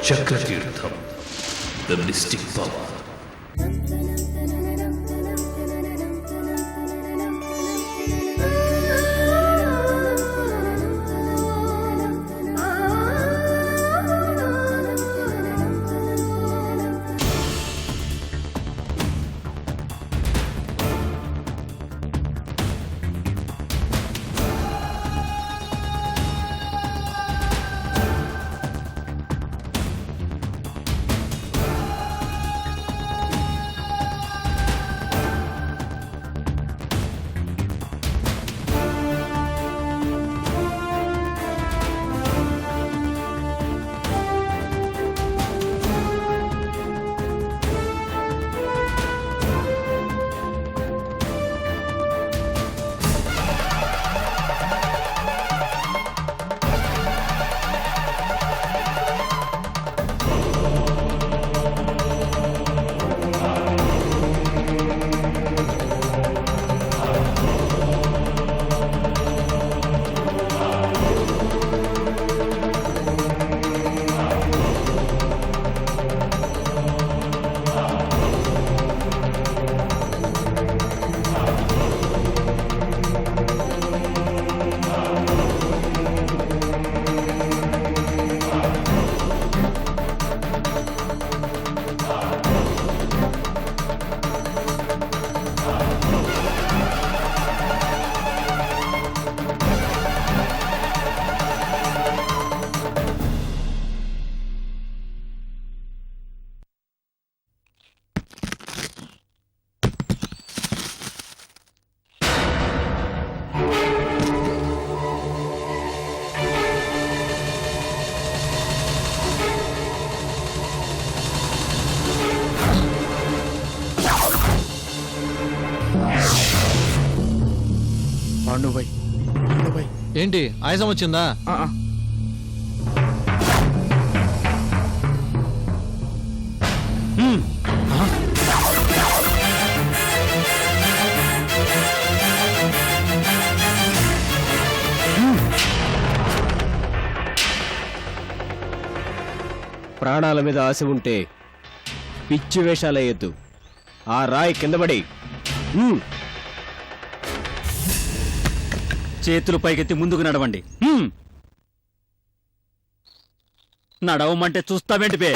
చక్రతీర్థం, the mystic power. ఏంటి ఆయాసం వచ్చిందా? ప్రాణాల మీద ఆశ ఉంటే పిచ్చి వేషాలయ్యొద్దు. ఆ రాయి కిందపడి చేతులు పైకెత్తి ముందుకు నడవండి. నడవమంటే చూస్తావేంటి బే?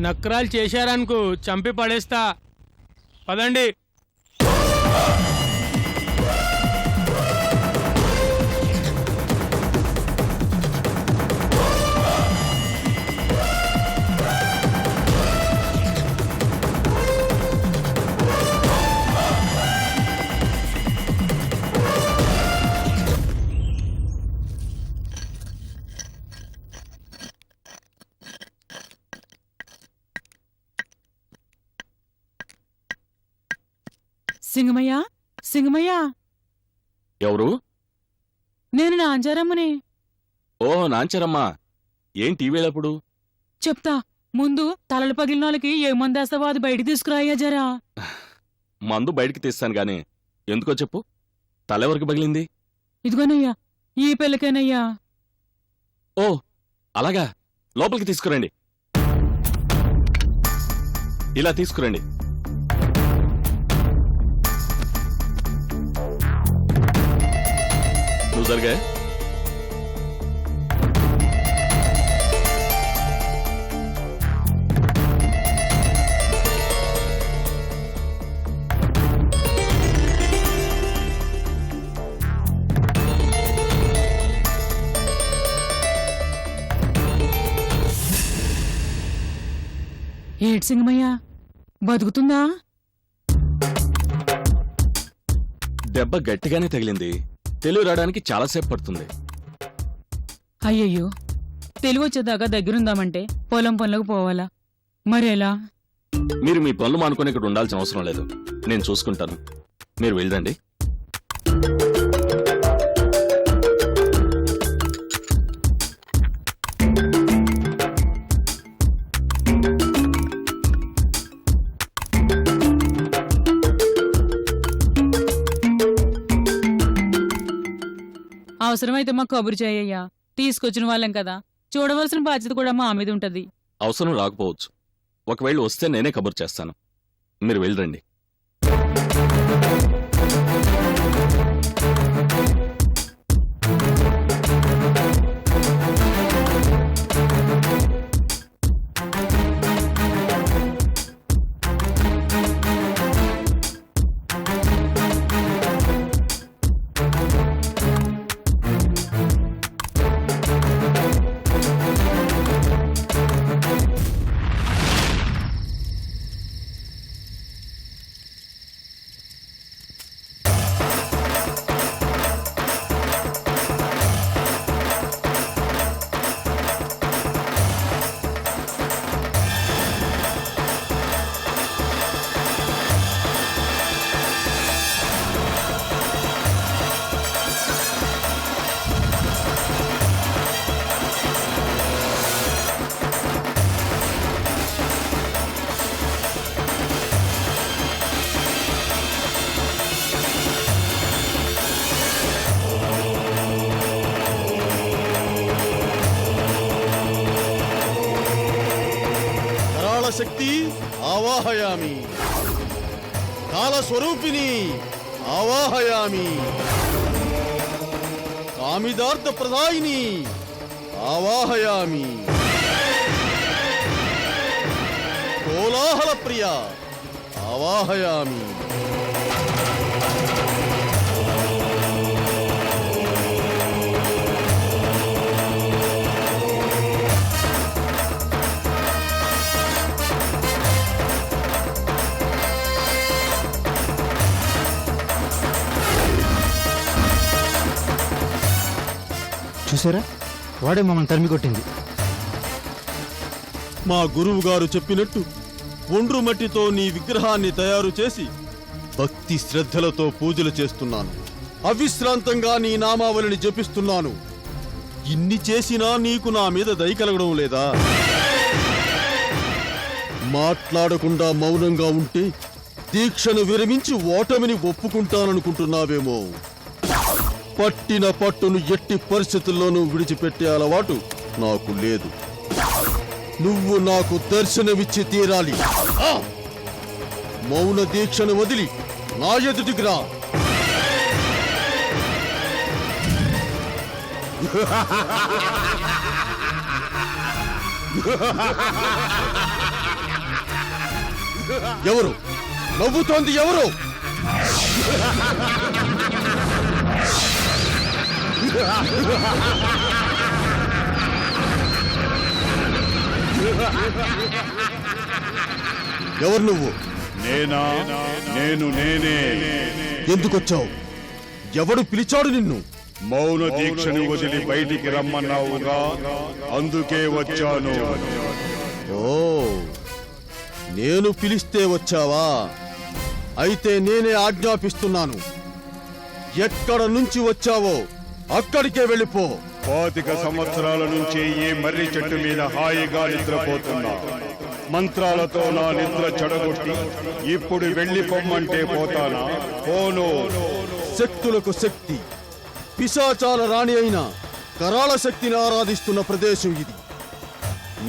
నక్రాలు చేశారనుకో చంపి పడేస్తా. పదండి. సింగమయ్యా, సింగమయ్యా. ఎవరు? నేను నాంచారమ్మని. ఓహో, నాంచారమ్మా. ఏం టీవీలప్పుడు? చెప్తా. ముందు తలలు పగిలిన వాళ్ళకి ఏ మందేస్తావో అది బయటికి తీసుకురాయ్యా జరా. మందు బయటికి తీస్తాను గాని ఎందుకో చెప్పు. తలెవరికి పగిలింది? ఇదిగోనయ్యా, ఈ పెళ్ళికేనయ్యా. ఓ అలాగా, లోపలికి తీసుకురండి. ఇలా తీసుకురండి. నువ్వు జరిగా ఏటి సింగమయ్యా, బతుకుతుందా? దెబ్బ గట్టిగానే తగిలింది. తెలివి రావడానికి చాలాసేపు పడుతుంది. అయ్యయ్యో, తెలివొచ్చేదాకా దగ్గరుందామంటే పొలం పనులకు పోవాలా, మరేలా? మీరు మీ పనులు మానుకొని ఇక్కడ ఉండాల్సిన అవసరం లేదు, నేను చూసుకుంటాను. మీరు వెళ్ళండి. అవసరమైతే మాకు కబురు చేయయ్యా. తీసుకొచ్చిన వాళ్ళం కదా, చూడవలసిన బాధ్యత కూడా మా మీద ఉంటది. అవసరం రాకపోవచ్చు, ఒకవేళ వస్తే నేనే కబుర్ చేస్తాను. మీరు వెళ్ళండి. శక్తి ఆవాహయామి, కాలస్వరూపిణి ఆవాహయామి, కామిదార్థ ప్రదాయిని ఆవాహయామి, కోలాహల ప్రియ ఆవాహయామి. చూసారా, వాడే మమ్మల్ని తరిమి కొట్టింది. మా గురువు గారు చెప్పినట్టు ఒండ్రు మట్టితో నీ విగ్రహాన్ని తయారు చేసి భక్తి శ్రద్ధలతో పూజలు చేస్తున్నాను. అవిశ్రాంతంగా నీ నామావళిని జపిస్తున్నాను. ఇన్ని చేసినా నీకు నా మీద దయ కలగడం లేదా? మాట్లాడకుండా మౌనంగా ఉంటే దీక్షను విరమించి ఓటమిని ఒప్పుకుంటాననుకుంటున్నావేమో. పట్టిన పట్టును ఎట్టి పరిస్థితుల్లోనూ విడిచిపెట్టే అలవాటు నాకు లేదు. నువ్వు నాకు దర్శనమిచ్చి తీరాలి. మౌన దీక్షను వదిలి నా ఎదుటికి రా. ఎవరు నవ్వుతోంది? ఎవరు? ఎవరు నువ్వు? నేనా? నేనే. ఎందుకొచ్చావు? ఎవడు పిలిచాడు నిన్ను? మౌన దీక్షను వదిలి బయటికి రమ్మన్నావుగా, అందుకే వచ్చాను. ఓ, నేను పిలిస్తే వచ్చావా? అయితే నేనే ఆజ్ఞాపిస్తున్నాను. ఎక్కడ నుంచి వచ్చావో అక్కడికే వెళ్ళిపో. 25 సంవత్సరాల నుంచి ఈ మర్రి చెట్టు మీద హాయిగా నిద్రపోతున్నా. మంత్రాలతో నా నిద్ర చెడగొట్టి ఇప్పుడు వెళ్ళిపోమ్మంటే పోతానా? పోను. శక్తులకు శక్తి, పిశాచాల రాణి అయిన కరాళ శక్తిని ఆరాధిస్తున్న ప్రదేశం ఇది.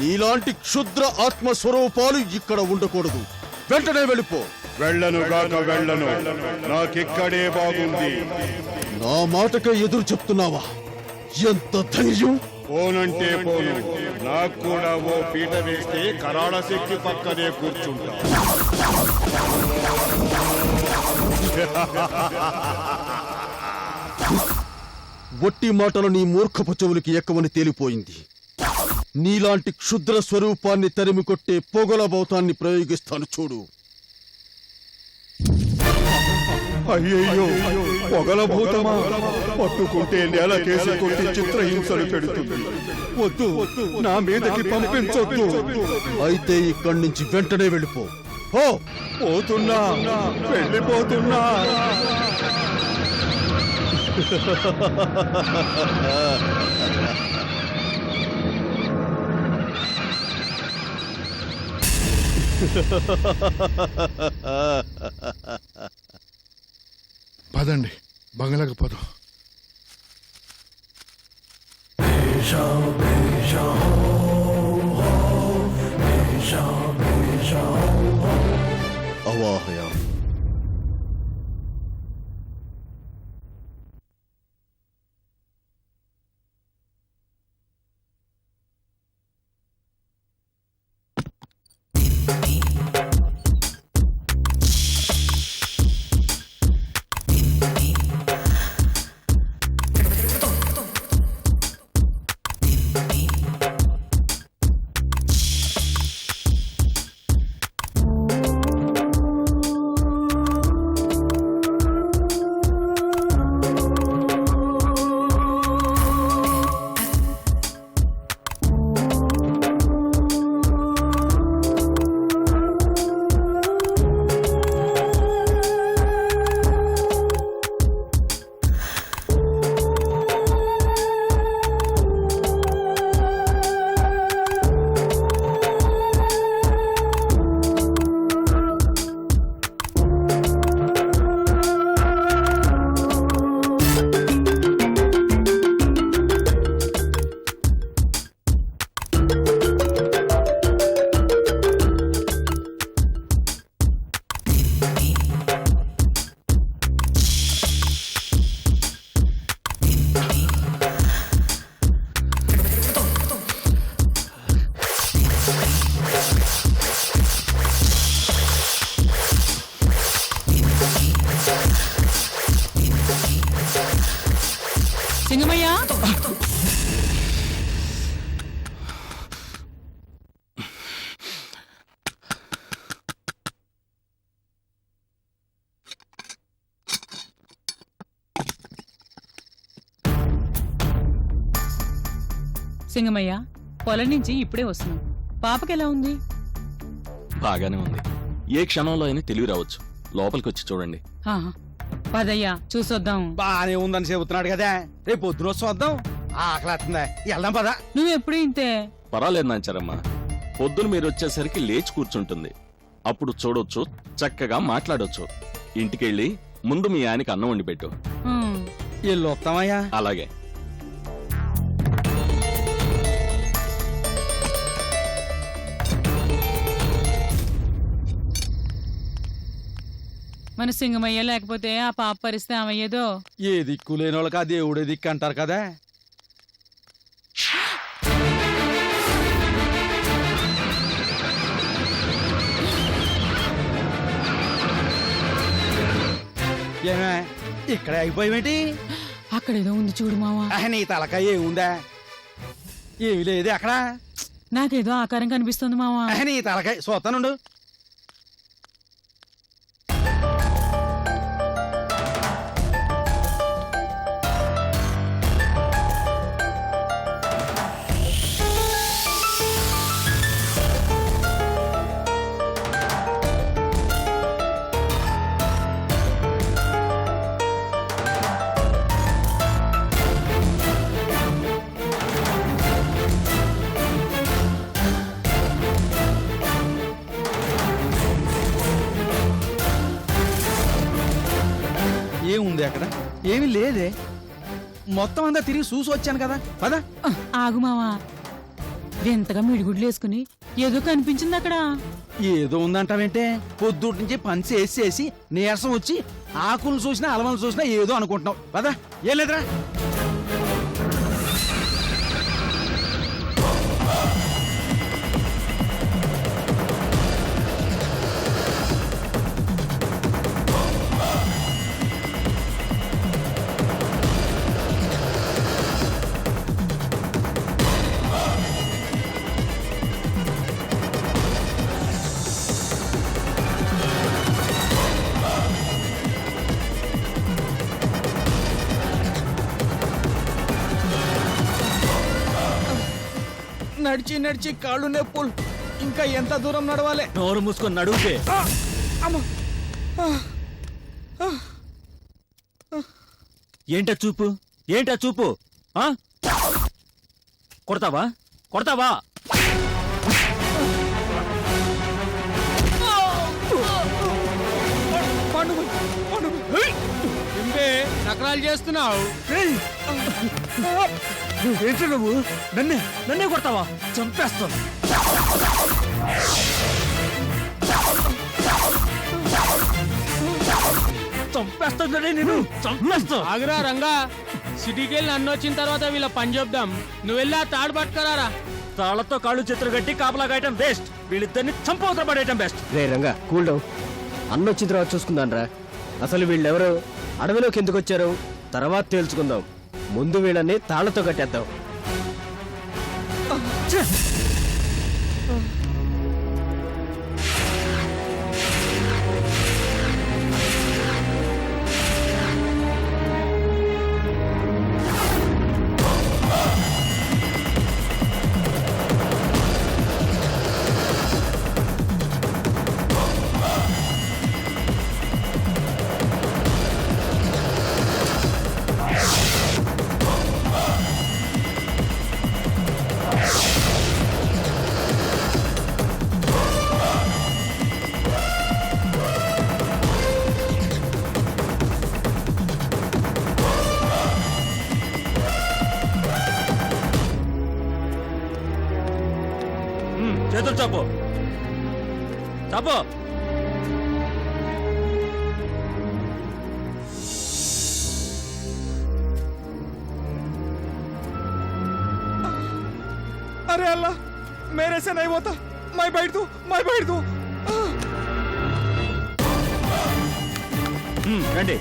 నీలాంటి క్షుద్ర ఆత్మస్వరూపాలు ఇక్కడ ఉండకూడదు. వెంటనే వెళ్ళిపో. వెళ్ళను గాక వెళ్ళను, నాకిక్కడే బాగుంది. నా మాటకే ఎదురు చెప్తున్నావా? ఎంత ధైర్యం! పోనంటే పోను. నాకు కూడా ఓ పీట వేస్తే కరాళ శక్తి పక్కనే కూర్చుంటా. ఒట్టి మాటలు నీ మూర్ఖపు చెవులకి ఎక్కవని తేలిపోయింది. నీలాంటి క్షుద్ర స్వరూపాన్ని తరిమి కొట్టే పొగల బౌతాన్ని ప్రయోగిస్తాను చూడు. అయ్యయ్యో పొగలభూతమా పట్టుకుంటే నేల కేసి కొట్టి చిత్రహింసలు పెడుతుంది. వద్దు, నా మీదకి పంపించొద్దు. అయితే ఇక్కడి నుంచి వెంటనే వెళ్ళిపో. ఓ పోతున్నా, వెళ్ళిపోతున్నా. పదండి, బంగ్లాకి పోదాం. అవాహయ సింగమయ్య, సింగమయ్య, పొలం నుంచి ఇప్పుడే వస్తున్నాం. పాపకి ఎలా ఉంది? బాగానే ఉంది. ఏ క్షణంలో అయినా తెలివి రావచ్చు. లోపలికి వచ్చి చూడండి. ఆహా, పదయ్యా చూసొద్దాం. బానే ఉందని చెబుతున్నాడు కదా, రేపు పొద్దున చూద్దాం. ఆకలేస్తుందా, వెళ్దాం పద. నువ్వెప్పుడు ఇంతే. పర్వాలేదు నాంచారమ్మా, పొద్దున మీరు వచ్చేసరికి లేచి కూర్చుంటుంది. అప్పుడు చూడొచ్చు, చక్కగా మాట్లాడొచ్చు. ఇంటికెళ్ళి ముందు మీ ఆయనకి అన్నం వండి పెట్టు. ఉమ్. ఇల్లు వస్తామయ్యా. అలాగే. మన సింగమయ్య లేకపోతే ఆ పాప పరిస్థితి ఏమయ్యేదో. ఏ దిక్కు లేని వాళ్ళకి ఆ దేవుడే దిక్కు అంటారు కదా. ఏమే ఇక్కడ అయిపోయావేంటి? అక్కడేదో ఉంది చూడు మావా. నీ తలకాయ ఏముందా? ఏమి లేదు అక్కడ. నాకేదో ఆకారం కనిపిస్తుంది మావా. నీ తలకాయ చూస్తానుండు. ఏముంది అక్కడ? ఏమి లేదే. మొత్తం అంతా తిరిగి చూసి వచ్చాను కదా. పద. ఆగు మావా, వింతగా మిడిగుడ్లు వేసుకుని ఏదో కనిపించింది అక్కడ. ఏదో ఉందంటావేంటే? పొద్దుటి నుంచి పని చేసి నీరసం వచ్చి ఆకులను చూసినా అలవలను చూసినా ఏదో అనుకుంటున్నావు. పద. ఏం లేదురా. నడిచి నడిచి కాళ్ళు నొప్పులు. ఇంకా ఎంత దూరం నడవాలి? నోరు మూసుకొని నడువుపే. ఏంటా చూపు, ఏంటా చూపు? ఆ? కొడతావా, కొడతావా? ఇంపే నకరాలు చేస్తున్నావు. ఏంటి నువ్వు నన్నే కొడతావా? చంపేస్తాను. చంపేస్తానే నేను, చంపేస్తా. ఆగురా రంగా, సిటీకి వెళ్ళి నన్ను వచ్చిన తర్వాత వీళ్ళ పని చెప్దాం. నువ్వు వెళ్ళి ఆ తాడు పట్టుకరారా. తాళ్లతో కాళ్ళు చేతులు కట్టి కాపలా గాయటం వేస్ట్. వీళ్ళిద్దరిని చంపవతల పడేయటం బెస్ట్. రే రంగా కూల్ డౌన్. అన్నొచ్చిన తర్వాత చూసుకుందాం రా. అసలు వీళ్ళెవరు, అడవిలోకి ఎందుకు వచ్చారు తర్వాత తేల్చుకుందాం. ముందు వీళ్ళని తాళ్లతో కట్టేద్దాం. చేతులు చాపు, చాపు. अरे अल्लाह, मेरे से नहीं होता. मैं बैठ दूं. రండి.